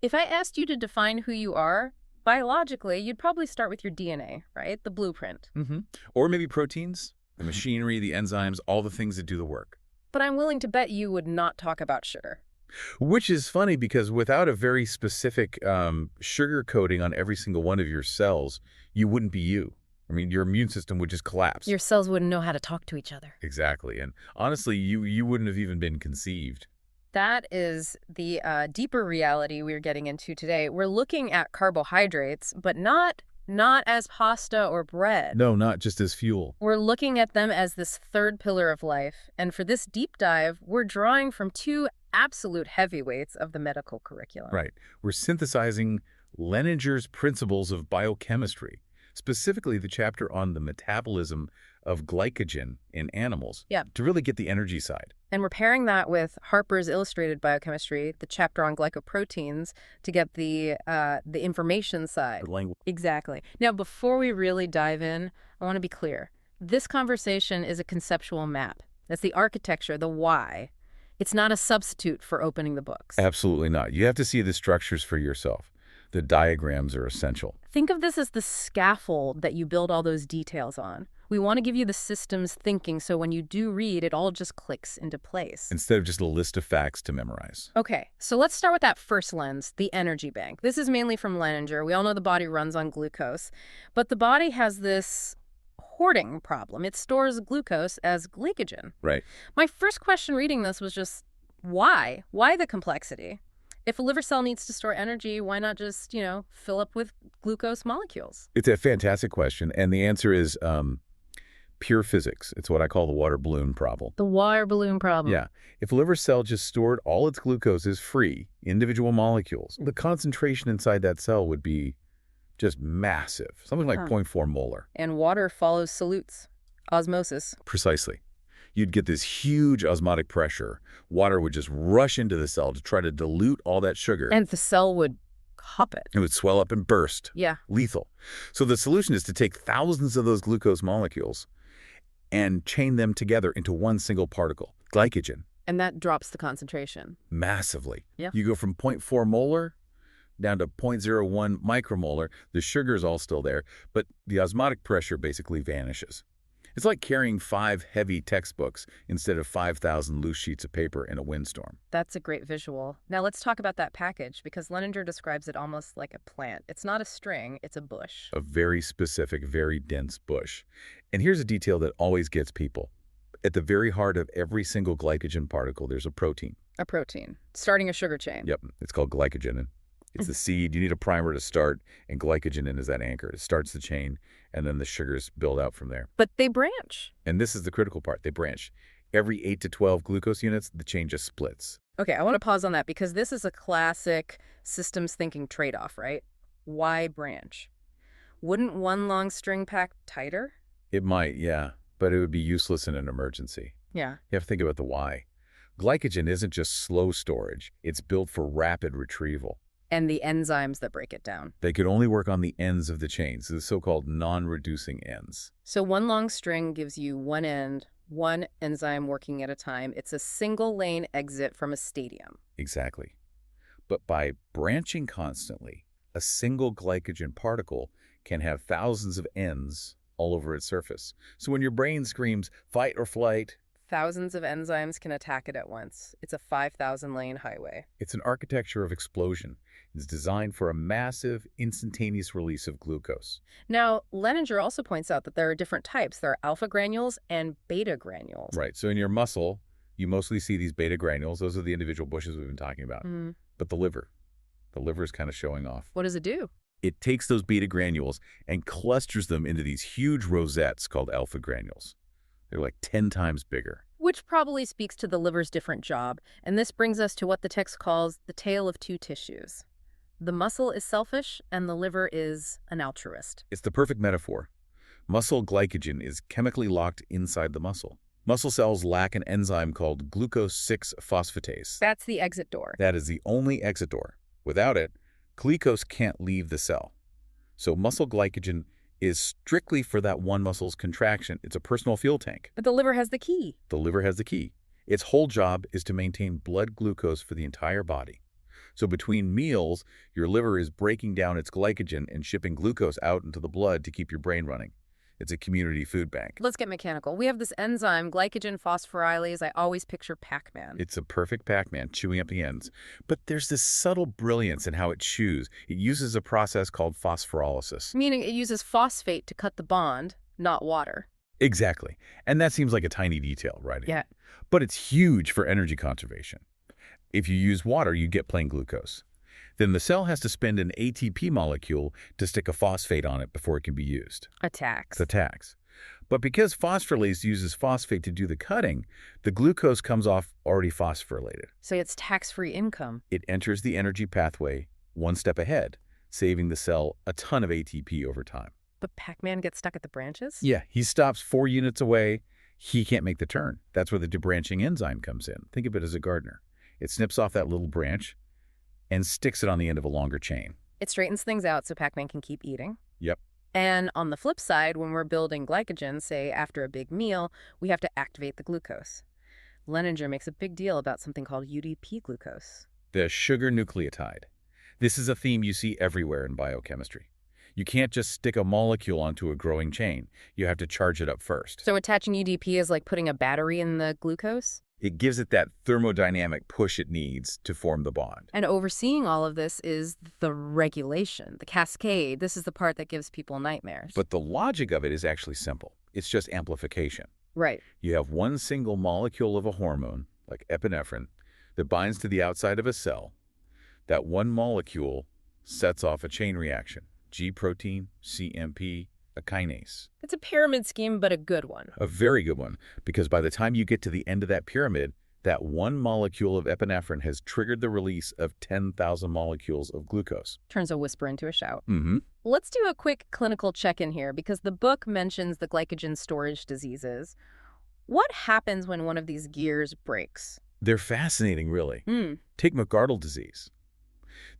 If I asked you to define who you are, biologically, you'd probably start with your DNA, right? The blueprint. Or maybe proteins, the machinery, the enzymes, all the things that do the work. But I'm willing to bet you would not talk about sugar. Which is funny because without a very specific sugar coating on every single one of your cells, you wouldn't be you. I mean, your immune system would just collapse. Your cells wouldn't know how to talk to each other. Exactly. And honestly, you wouldn't have even been conceived. That is the deeper reality we're getting into today. We're looking at carbohydrates, but not as pasta or bread. No, not just as fuel. We're looking at them as this third pillar of life. And for this deep dive, we're drawing from two absolute heavyweights of the medical curriculum. Right. We're synthesizing Leninger's principles of biochemistry, specifically the chapter on the metabolism of glycogen in animals, to really get the energy side. And we're pairing that with Harper's Illustrated Biochemistry, the chapter on glycoproteins, to get the information side. The language. Exactly. Now, before we really dive in, I want to be clear. This conversation is a conceptual map. That's the architecture, the why. It's not a substitute for opening the books. Absolutely not. You have to see the structures for yourself. The diagrams are essential. Think of this as the scaffold that you build all those details on. We want to give you the systems thinking so when you do read, it all just clicks into place. Instead of just a list of facts to memorize. Okay, so let's start with that first lens, the energy bank. This is mainly from Leninger. We all know the body runs on glucose, but the body has this hoarding problem. It stores glucose as glycogen. Right. My first question reading this was just, why? Why the complexity? If a liver cell needs to store energy, why not just, fill up with glucose molecules? It's a fantastic question, and the answer is pure physics. It's what I call the water balloon problem. The water balloon problem. Yeah. If a liver cell just stored all its glucose as free, individual molecules, the concentration inside that cell would be just massive, something like 0.4 molar. And water follows solutes, osmosis. Precisely. You'd get this huge osmotic pressure. Water would just rush into the cell to try to dilute all that sugar. And the cell would cup it. It would swell up and burst. Yeah. Lethal. So the solution is to take thousands of those glucose molecules and chain them together into one single particle, glycogen. And that drops the concentration. Massively. Yeah. You go from 0.4 molar down to 0.01 micromolar. The sugar is all still there, but the osmotic pressure basically vanishes. It's like carrying 5 heavy textbooks instead of 5,000 loose sheets of paper in a windstorm. That's a great visual. Now let's talk about that package, because Leninger describes it almost like a plant. It's not a string, it's a bush. A very specific, very dense bush. And here's a detail that always gets people. At the very heart of every single glycogen particle, there's a protein. A protein, starting a sugar chain. Yep, it's called glycogen. It's the seed. You need a primer to start, and glycogen is that anchor. It starts the chain, and then the sugars build out from there. But they branch. And this is the critical part. They branch. Every 8 to 12 glucose units, the chain just splits. Okay, I want to pause on that because this is a classic systems thinking trade-off, right? Why branch? Wouldn't one long string pack tighter? It might, yeah, but it would be useless in an emergency. Yeah. You have to think about the why. Glycogen isn't just slow storage. It's built for rapid retrieval. And the enzymes that break it down. They could only work on the ends of the chains, the so-called non-reducing ends. So one long string gives you one end, one enzyme working at a time. It's a single lane exit from a stadium. Exactly. But by branching constantly, a single glycogen particle can have thousands of ends all over its surface. So when your brain screams, fight or flight, thousands of enzymes can attack it at once. It's a 5,000-lane highway. It's an architecture of explosion. It's designed for a massive, instantaneous release of glucose. Now, Leninger also points out that there are different types. There are alpha granules and beta granules. Right. So in your muscle, you mostly see these beta granules. Those are the individual bushes we've been talking about. But the liver is kind of showing off. What does it do? It takes those beta granules and clusters them into these huge rosettes called alpha granules. They're like 10 times bigger. Which probably speaks to the liver's different job. And this brings us to what the text calls the tale of two tissues. The muscle is selfish and the liver is an altruist. It's the perfect metaphor. Muscle glycogen is chemically locked inside the muscle. Muscle cells lack an enzyme called glucose-6-phosphatase. That's the exit door. That is the only exit door. Without it, glucose can't leave the cell. So muscle glycogen is strictly for that one muscle's contraction. It's a personal fuel tank. But the liver has the key. The liver has the key. Its whole job is to maintain blood glucose for the entire body. So between meals, your liver is breaking down its glycogen and shipping glucose out into the blood to keep your brain running. It's a community food bank. Let's get mechanical. We have this enzyme, glycogen phosphorylase. I always picture Pac-Man. It's a perfect Pac-Man, chewing up the ends. But there's this subtle brilliance in how it chews. It uses a process called phosphorylasis. Meaning it uses phosphate to cut the bond, not water. Exactly. And that seems like a tiny detail, right? Yeah. But it's huge for energy conservation. If you use water, you get plain glucose. Then the cell has to spend an ATP molecule to stick a phosphate on it before it can be used. A tax. It's a tax. But because phosphorylase uses phosphate to do the cutting, the glucose comes off already phosphorylated. So it's tax-free income. It enters the energy pathway one step ahead, saving the cell a ton of ATP over time. But Pac-Man gets stuck at the branches? Yeah, he stops 4 units away. He can't make the turn. That's where the debranching enzyme comes in. Think of it as a gardener. It snips off that little branch and sticks it on the end of a longer chain. It straightens things out so Pac-Man can keep eating. Yep. And on the flip side, when we're building glycogen, say after a big meal, we have to activate the glucose. Leninger makes a big deal about something called UDP glucose. The sugar nucleotide. This is a theme you see everywhere in biochemistry. You can't just stick a molecule onto a growing chain. You have to charge it up first. So attaching UDP is like putting a battery in the glucose? It gives it that thermodynamic push it needs to form the bond. And overseeing all of this is the regulation, the cascade. This is the part that gives people nightmares. But the logic of it is actually simple. It's just amplification. Right. You have one single molecule of a hormone, like epinephrine, that binds to the outside of a cell. That one molecule sets off a chain reaction. G protein, CMP, a kinase. It's a pyramid scheme, but a good one. A very good one, because by the time you get to the end of that pyramid, that one molecule of epinephrine has triggered the release of 10,000 molecules of glucose. Turns a whisper into a shout. Mm-hmm. Let's do a quick clinical check-in here, because the book mentions the glycogen storage diseases. What happens when one of these gears breaks? They're fascinating, really. Take McArdle disease.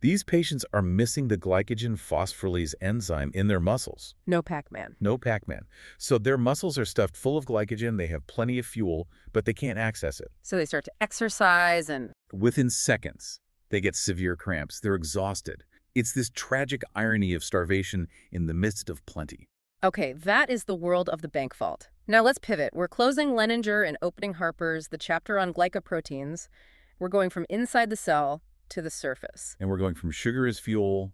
These patients are missing the glycogen phosphorylase enzyme in their muscles. No Pac-Man. No Pac-Man. So their muscles are stuffed full of glycogen, they have plenty of fuel, but they can't access it. So they start to exercise and... Within seconds, they get severe cramps. They're exhausted. It's this tragic irony of starvation in the midst of plenty. Okay, that is the world of the bank vault. Now let's pivot. We're closing Leninger and opening Harper's, the chapter on glycoproteins. We're going from inside the cell to the surface. And we're going from sugar as fuel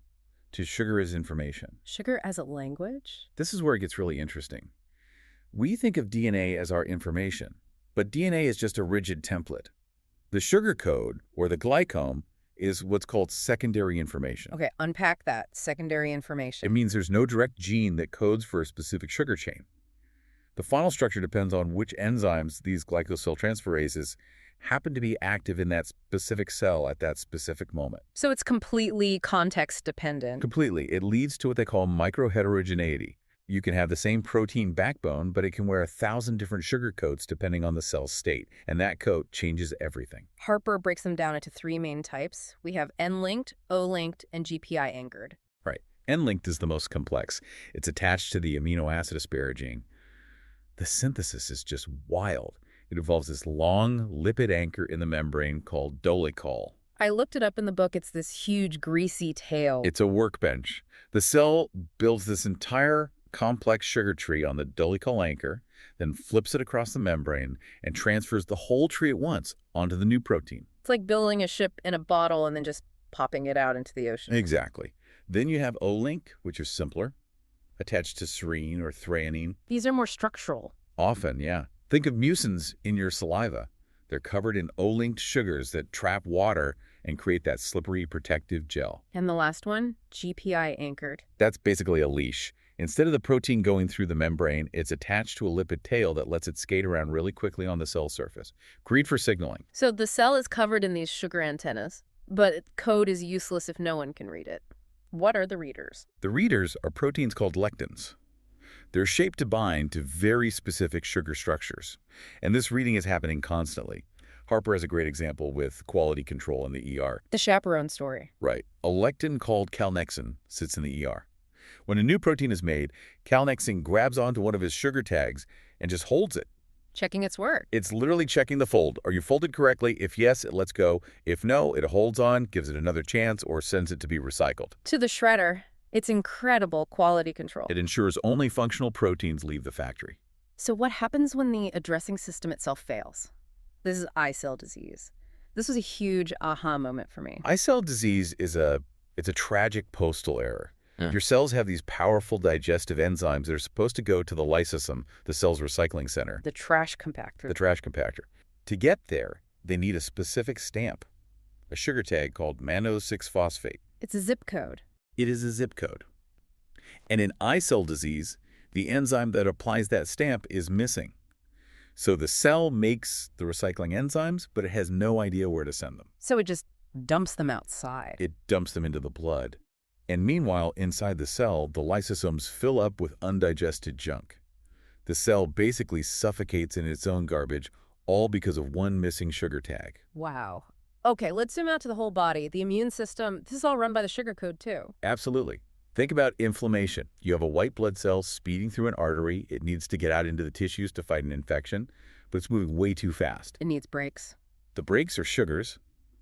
to sugar as information. Sugar as a language? This is where it gets really interesting. We think of DNA as our information, but DNA is just a rigid template. The sugar code, or the glycome, is what's called secondary information. Okay, unpack that. Secondary information. It means there's no direct gene that codes for a specific sugar chain. The final structure depends on which enzymes, these glycosyltransferases, happen to be active in that specific cell at that specific moment. So it's completely context dependent. Completely. It leads to what they call microheterogeneity. You can have the same protein backbone, but it can wear 1,000 different sugar coats depending on the cell's state, and that coat changes everything. Harper breaks them down into 3 main types. We have N-linked, O-linked, and GPI anchored. Right. N-linked is the most complex. It's attached to the amino acid asparagine. The synthesis is just wild. It involves this long lipid anchor in the membrane called dolicol. I looked it up in the book. It's this huge, greasy tail. It's a workbench. The cell builds this entire complex sugar tree on the dolicol anchor, then flips it across the membrane and transfers the whole tree at once onto the new protein. It's like building a ship in a bottle and then just popping it out into the ocean. Exactly. Then you have O-link, which is simpler, attached to serine or threonine. These are more structural. Often, yeah. Think of mucins in your saliva. They're covered in O-linked sugars that trap water and create that slippery protective gel. And the last one, GPI anchored. That's basically a leash. Instead of the protein going through the membrane, it's attached to a lipid tail that lets it skate around really quickly on the cell surface. Great for signaling. So the cell is covered in these sugar antennas, but code is useless if no one can read it. What are the readers? The readers are proteins called lectins. They're shaped to bind to very specific sugar structures, and this reading is happening constantly. Harper has a great example with quality control in the ER. The chaperone story. Right. A lectin called calnexin sits in the ER. When a new protein is made, calnexin grabs onto one of his sugar tags and just holds it. Checking its work. It's literally checking the fold. Are you folded correctly? If yes, it lets go. If no, it holds on, gives it another chance, or sends it to be recycled. To the shredder. It's incredible quality control. It ensures only functional proteins leave the factory. So what happens when the addressing system itself fails? This is eye cell disease. This was a huge aha moment for me. Eye cell disease is a tragic postal error. Your cells have these powerful digestive enzymes that are supposed to go to the lysosome, the cell's recycling center. The trash compactor. The trash compactor. To get there, they need a specific stamp, a sugar tag called mannose-6-phosphate. It's a zip code. It is a zip code. And in eye cell disease, the enzyme that applies that stamp is missing. So the cell makes the recycling enzymes, but it has no idea where to send them. So it just dumps them outside. It dumps them into the blood. And meanwhile, inside the cell, the lysosomes fill up with undigested junk. The cell basically suffocates in its own garbage, all because of one missing sugar tag. Wow. Okay, let's zoom out to the whole body. The immune system, this is all run by the sugar code too. Absolutely. Think about inflammation. You have a white blood cell speeding through an artery. It needs to get out into the tissues to fight an infection, but it's moving way too fast. It needs brakes. The brakes are sugars.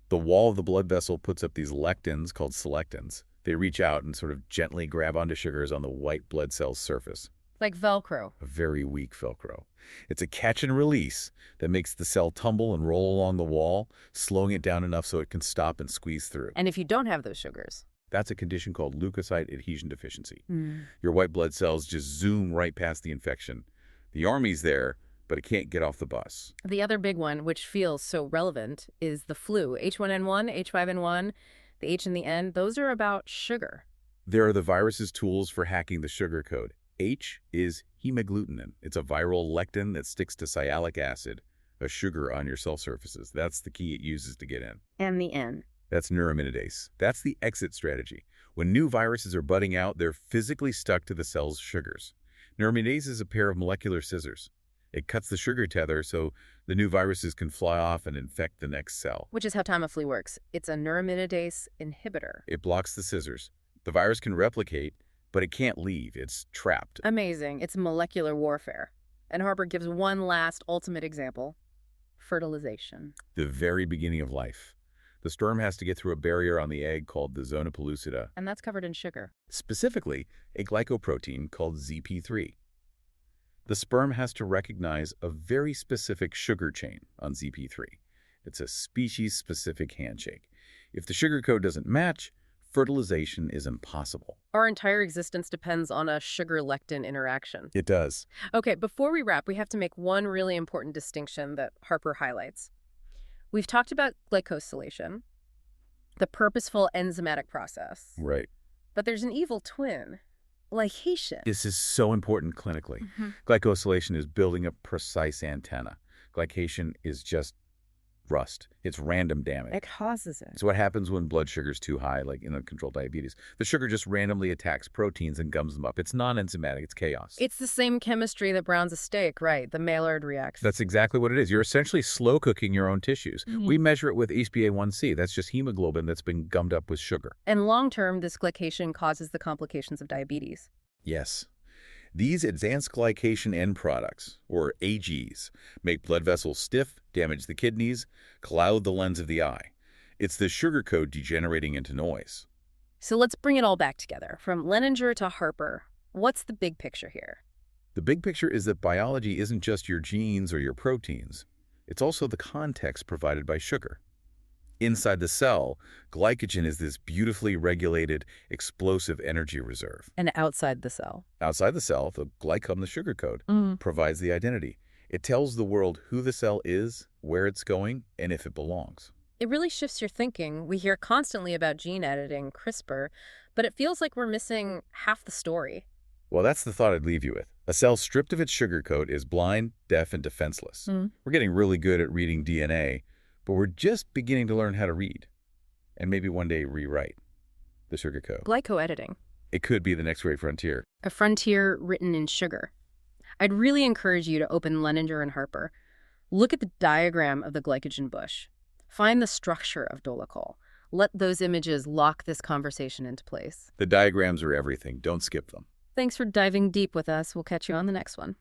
The wall of the blood vessel puts up these lectins called selectins. They reach out and sort of gently grab onto sugars on the white blood cell's surface. Like Velcro. A very weak Velcro. It's a catch and release that makes the cell tumble and roll along the wall, slowing it down enough so it can stop and squeeze through. And if you don't have those sugars? That's a condition called leukocyte adhesion deficiency. Your white blood cells just zoom right past the infection. The army's there, but it can't get off the bus. The other big one, which feels so relevant, is the flu. H1N1, H5N1, the H and the N, those are about sugar. There are the virus's tools for hacking the sugar code. H is hemagglutinin. It's a viral lectin that sticks to sialic acid, a sugar on your cell surfaces. That's the key it uses to get in. And the N. That's neuraminidase. That's the exit strategy. When new viruses are budding out, they're physically stuck to the cell's sugars. Neuraminidase is a pair of molecular scissors. It cuts the sugar tether so the new viruses can fly off and infect the next cell. Which is how Tamiflu works. It's a neuraminidase inhibitor. It blocks the scissors. The virus can replicate, but it can't leave. It's trapped. Amazing. It's molecular warfare. And Harper gives one last ultimate example. Fertilization. The very beginning of life. The sperm has to get through a barrier on the egg called the zona pellucida. And that's covered in sugar. Specifically, a glycoprotein called ZP3. The sperm has to recognize a very specific sugar chain on ZP3. It's a species-specific handshake. If the sugar code doesn't match, fertilization is impossible. Our entire existence depends on a sugar-lectin interaction. It does. Okay, before we wrap, we have to make one really important distinction that Harper highlights. We've talked about glycosylation, the purposeful enzymatic process. Right. But there's an evil twin, glycation. This is so important clinically. Glycosylation is building a precise antenna. Glycation is just rust. It's random damage. It causes it. So what happens when blood sugar is too high, like in uncontrolled diabetes? The sugar just randomly attacks proteins and gums them up. It's non-enzymatic. It's chaos. It's the same chemistry that browns a steak, right? The Maillard reaction. That's exactly what it is. You're essentially slow cooking your own tissues. We measure it with HbA1c. That's just hemoglobin that's been gummed up with sugar. And long-term, this glycation causes the complications of diabetes. Yes. These advanced glycation end products, or AGs, make blood vessels stiff, damage the kidneys, cloud the lens of the eye. It's the sugar code degenerating into noise. So let's bring it all back together. From Leninger to Harper, what's the big picture here? The big picture is that biology isn't just your genes or your proteins. It's also the context provided by sugar. Inside the cell, glycogen is this beautifully regulated, explosive energy reserve. And outside the cell? Outside the cell, the glycom, the sugar code, provides the identity. It tells the world who the cell is, where it's going, and if it belongs. It really shifts your thinking. We hear constantly about gene editing, CRISPR, but it feels like we're missing half the story. Well, that's the thought I'd leave you with. A cell stripped of its sugar code is blind, deaf, and defenseless. We're getting really good at reading DNA, but we're just beginning to learn how to read, and maybe one day rewrite the sugar code. Glycoediting. It could be the next great frontier. A frontier written in sugar. I'd really encourage you to open Leninger and Harper. Look at the diagram of the glycogen bush. Find the structure of dolicol. Let those images lock this conversation into place. The diagrams are everything. Don't skip them. Thanks for diving deep with us. We'll catch you on the next one.